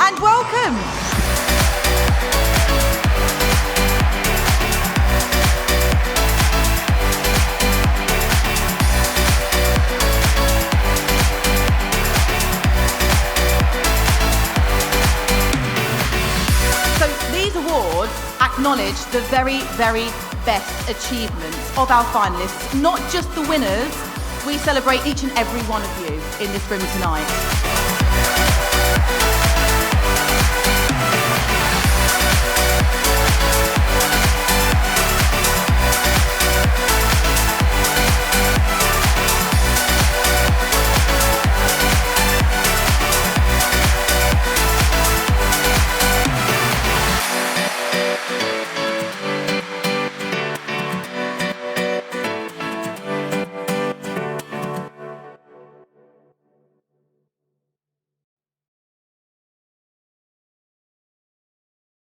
and welcome. So these awards acknowledge the very, very best achievements of our finalists, not just the winners. We celebrate each and every one of you in this room tonight.